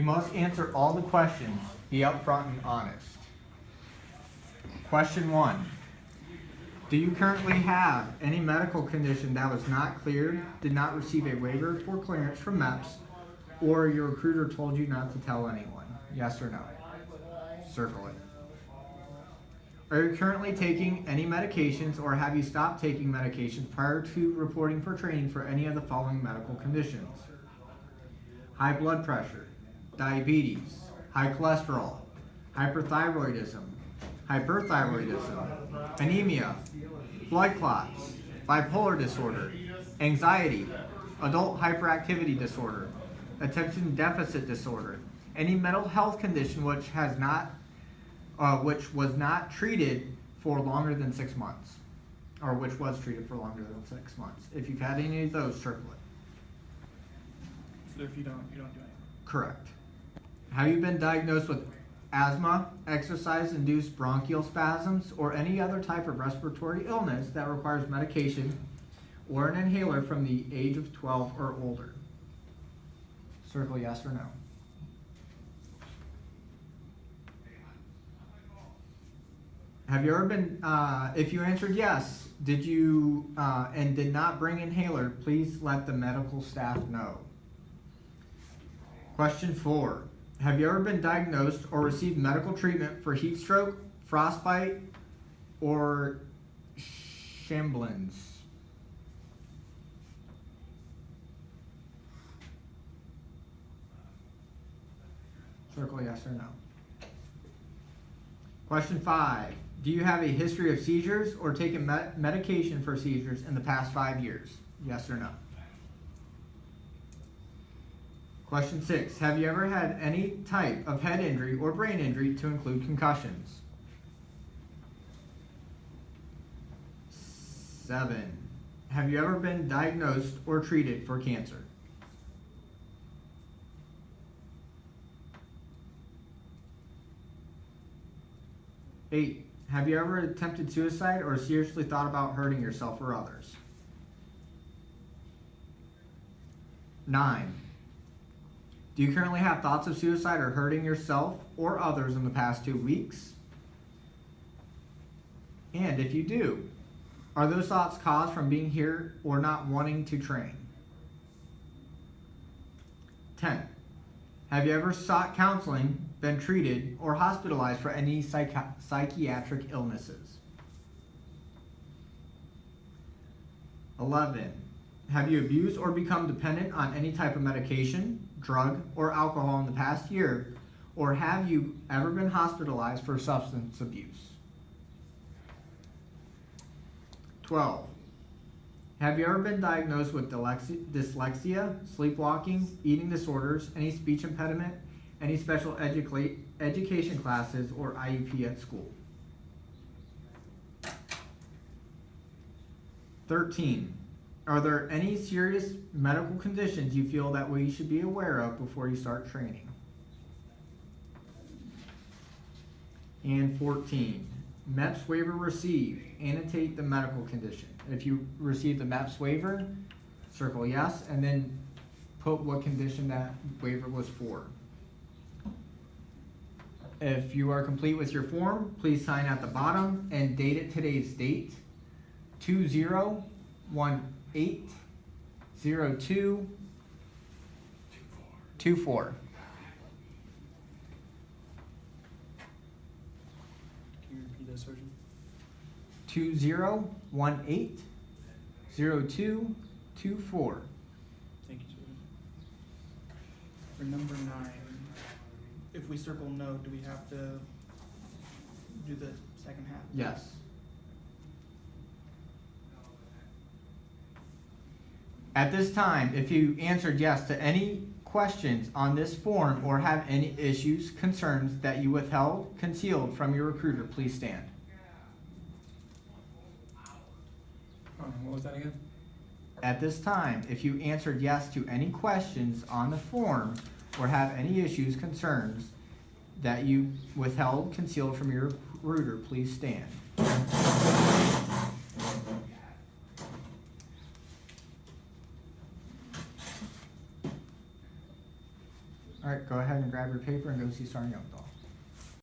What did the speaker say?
You must answer all the questions. Be upfront and honest. Question 1. Do you currently have any medical condition that was not cleared, did not receive a waiver for clearance from MEPS, or your recruiter told you not to tell anyone? Yes or no? Circle it. Are you currently taking any medications, or have you stopped taking medications prior to reporting for training for any of the following medical conditions? High blood pressure, diabetes, high cholesterol, hyperthyroidism, hyperthyroidism, anemia, blood clots, bipolar disorder, anxiety, adult hyperactivity disorder, attention deficit disorder, any mental health condition which was not treated for longer than 6 months, or which was treated for longer than 6 months. If you've had any of those, circle it. So if you don't do anything. Correct. Have you been diagnosed with asthma, exercise-induced bronchial spasms, or any other type of respiratory illness that requires medication or an inhaler from the age of 12 or older? Circle yes or no. Have you ever been, if you answered yes, did you, and did not bring inhaler, please let the medical staff know. Question 4. Have you ever been diagnosed or received medical treatment for heat stroke, frostbite, or shamblins? Circle yes or no. Question 5. Do you have a history of seizures or taken medication for seizures in the past 5 years? Yes or no. Question 6. Have you ever had any type of head injury or brain injury to include concussions? 7. Have you ever been diagnosed or treated for cancer? 8. Have you ever attempted suicide or seriously thought about hurting yourself or others? 9. Do you currently have thoughts of suicide or hurting yourself or others in the past 2 weeks? And if you do, are those thoughts caused from being here or not wanting to train? 10. Have you ever sought counseling, been treated, or hospitalized for any psychiatric illnesses? 11. Have you abused or become dependent on any type of medication, drug, or alcohol in the past year, or have you ever been hospitalized for substance abuse? 12. Have you ever been diagnosed with dyslexia, sleepwalking, eating disorders, any speech impediment, any special education classes, or IEP at school? 13. Are there any serious medical conditions you feel that we should be aware of before you start training? And 14. MEPS waiver received. Annotate the medical condition. If you received the MEPS waiver, circle yes, and then put what condition that waiver was for. If you are complete with your form, please sign at the bottom and date it today's date, 2018-02-24. Can you repeat that, Sergeant? 2018-02-24. Thank you, Sergeant. For number 9, if we circle no, do we have to do the second half? Yes. At this time, if you answered yes to any questions on this form or have any issues, concerns that you withheld, concealed from your recruiter, please stand. What was that again? At this time, if you answered yes to any questions on the form or have any issues, concerns that you withheld, concealed from your recruiter, please stand. All Alright, go ahead and grab your paper and go see Sergeant Youngdahl.